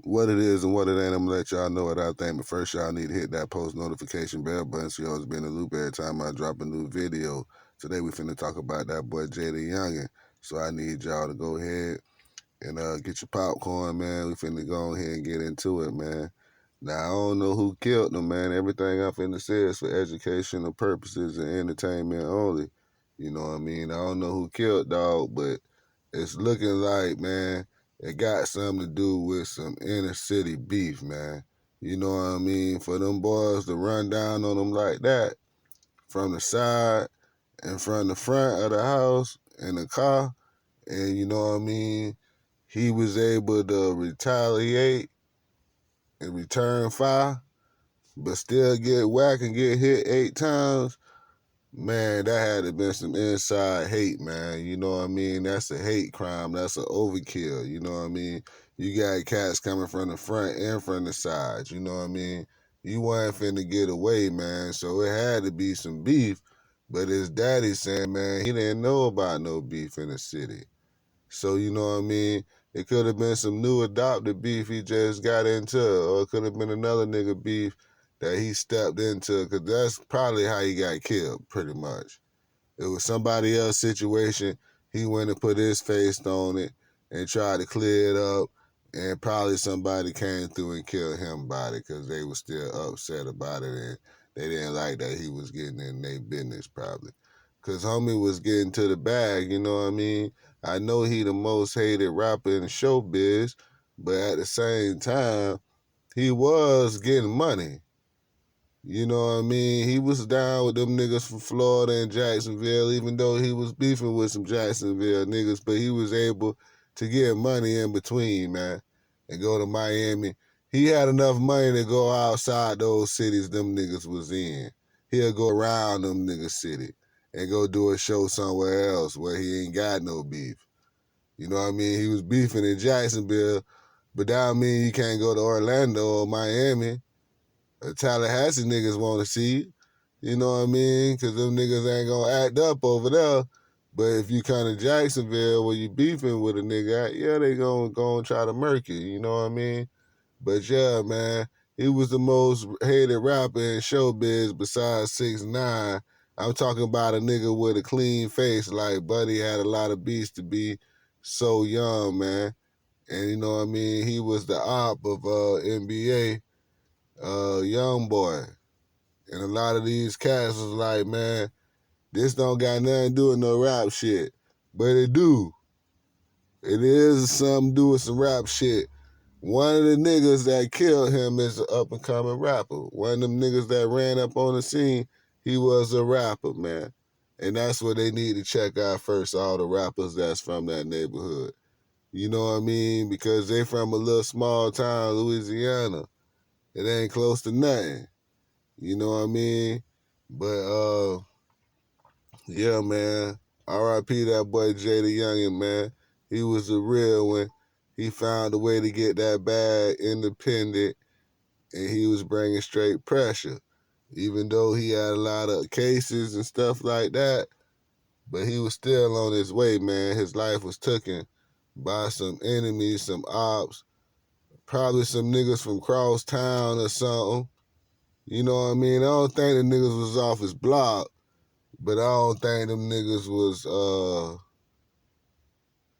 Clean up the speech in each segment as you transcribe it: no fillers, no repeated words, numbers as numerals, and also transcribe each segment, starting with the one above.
what it is and what it ain't, I'm gonna let y'all know what I think. But first, y'all need to hit that post notification bell button so you always be in the loop every time I drop a new video. Today we finna talk about that boy JayDaYoungan. So I need y'all to go ahead and get your popcorn, man. We finna go ahead and get into it, man. Now I don't know who killed them, man. Everything I finna say is for educational purposes and entertainment only. You know what I mean? I don't know who killed dog, but it's looking like, man, it got something to do with some inner city beef, man. You know what I mean? For them boys to run down on them like that from the side and from the front of the house in the car, and you know what I mean? He was able to retaliate and return fire, but still get whacked and get hit 8 times. Man, that had to been some inside hate, man. You know what I mean? That's a hate crime. That's an overkill. You know what I mean? You got cats coming from the front and from the sides. You know what I mean? You wasn't finna get away, man. So it had to be some beef. But his daddy saying, man, he didn't know about no beef in the city. So, you know what I mean? It could have been some new adopted beef he just got into, or it could have been another nigga beef that he stepped into, because that's probably how he got killed, pretty much. It was somebody else's situation. He went and put his face on it and tried to clear it up, and probably somebody came through and killed him about it because they were still upset about it, and they didn't like that he was getting in their business, probably. Because homie was getting to the bag, you know what I mean? I know he the most hated rapper in showbiz, but at the same time, he was getting money. You know what I mean? He was down with them niggas from Florida and Jacksonville, even though he was beefing with some Jacksonville niggas, but he was able to get money in between, man, and go to Miami. He had enough money to go outside those cities them niggas was in. He'll go around them niggas city and go do a show somewhere else where he ain't got no beef. You know what I mean? He was beefing in Jacksonville, but that don't mean you can't go to Orlando or Miami. Tallahassee niggas want to see it. You know what I mean? Because them niggas ain't going to act up over there. But if you come to Jacksonville where you beefing with a nigga at, yeah, they going to go and try to murk you. You know what I mean? But yeah, man, he was the most hated rapper in showbiz besides 6ix9ine. I'm talking about a nigga with a clean face. Like, Buddy had a lot of beats to be so young, man. And you know what I mean? He was the op of NBA, young boy. And a lot of these cats was like, man, this don't got nothing to do with no rap shit. But it do. It is something to do with some rap shit. One of the niggas that killed him is an up-and-coming rapper. One of them niggas that ran up on the scene, he was a rapper, man. And that's what they need to check out first, all the rappers that's from that neighborhood. You know what I mean? Because they from a little small town, Louisiana. It ain't close to nothing. You know what I mean? But yeah, man. R.I.P. that boy JayDaYoungan, man. He was a real one. He found a way to get that bag independent, and he was bringing straight pressure. Even though he had a lot of cases and stuff like that, but he was still on his way, man. His life was taken by some enemies, some ops, probably some niggas from cross town or something. You know what I mean? I don't think the niggas was off his block, but I don't think them niggas was,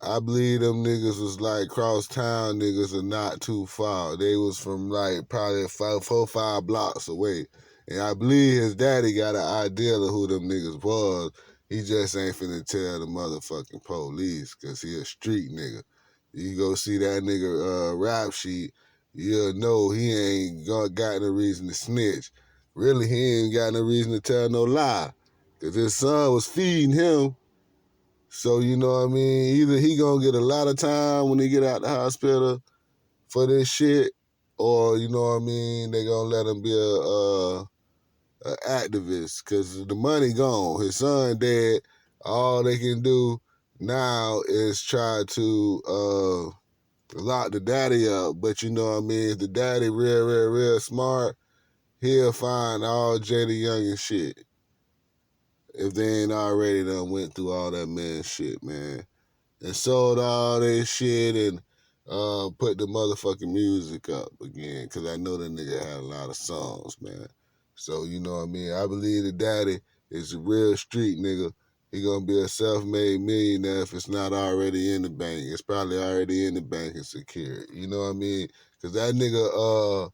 I believe them niggas was like cross town niggas are not too far. They was from like probably 4, 5 blocks away. And I believe his daddy got an idea of who them niggas was. He just ain't finna tell the motherfucking police because he a street nigga. You go see that nigga rap sheet, you'll know he ain't got no reason to snitch. Really, he ain't got no reason to tell no lie. Because his son was feeding him. So, you know what I mean? Either he gonna get a lot of time when he get out the hospital for this shit, or, you know what I mean, they gonna let him be a activist, because the money gone. His son dead. All they can do now is try to lock the daddy up. But you know what I mean? If the daddy real smart, he'll find all JayDaYoungan shit. If they ain't already done went through all that man shit, man. And sold all this shit and put the motherfucking music up again, because I know that nigga had a lot of songs, man. So, you know what I mean? I believe the daddy is a real street nigga. He gonna be a self-made millionaire if it's not already in the bank. It's probably already in the bank and secured. You know what I mean? Because that nigga,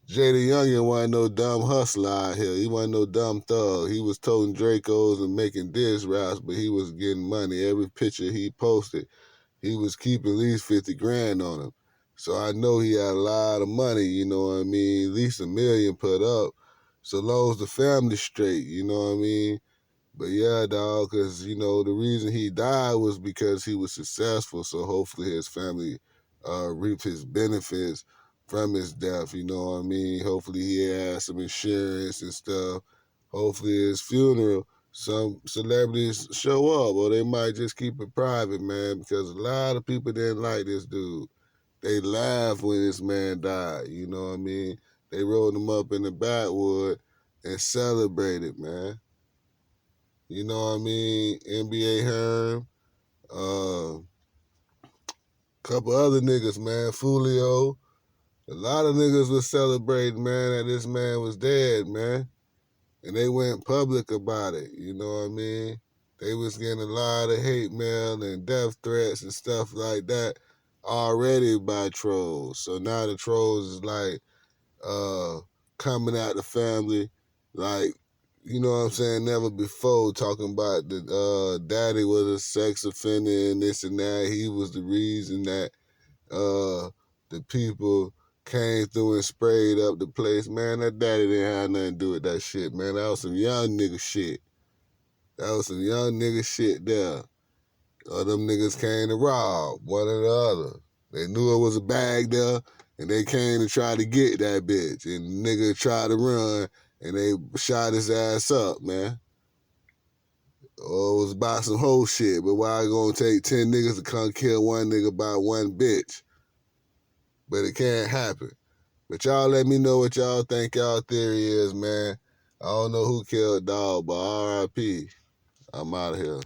JayDaYoungan wasn't no dumb hustler out here. He wasn't no dumb thug. He was toting Dracos and making diss raps, but he was getting money. Every picture he posted, he was keeping at least 50 grand on him. So I know he had a lot of money, you know what I mean? At least $1 million put up. So long as the family's straight, you know what I mean? But yeah, dog, because, you know, the reason he died was because he was successful. So hopefully his family reap his benefits from his death, you know what I mean? Hopefully he has some insurance and stuff. Hopefully his funeral, some celebrities show up, or they might just keep it private, man, because a lot of people didn't like this dude. They laughed when this man died, you know what I mean? They rolled him up in the backwood and celebrated, man. You know what I mean? NBA Herm, couple other niggas, man. Fulio. A lot of niggas was celebrating, man, that this man was dead, man. And they went public about it, you know what I mean? They was getting a lot of hate mail and death threats and stuff like that already by trolls. So now the trolls is like, coming at the family, like, you know what I'm saying, never before, talking about the daddy was a sex offender and this and that. He was the reason that the people came through and sprayed up the place. Man, that daddy didn't have nothing to do with that shit, man. That was some young nigga shit. That was some young nigga shit there. Them niggas came to rob, one or the other. They knew it was a bag there, and they came to try to get that bitch. And the nigga tried to run, and they shot his ass up, man. Oh, it was about some whole shit, but why it gonna take 10 niggas to come kill one nigga by one bitch? But it can't happen. But y'all let me know what y'all think y'all theory is, man. I don't know who killed dog, but R.I.P. I'm out of here.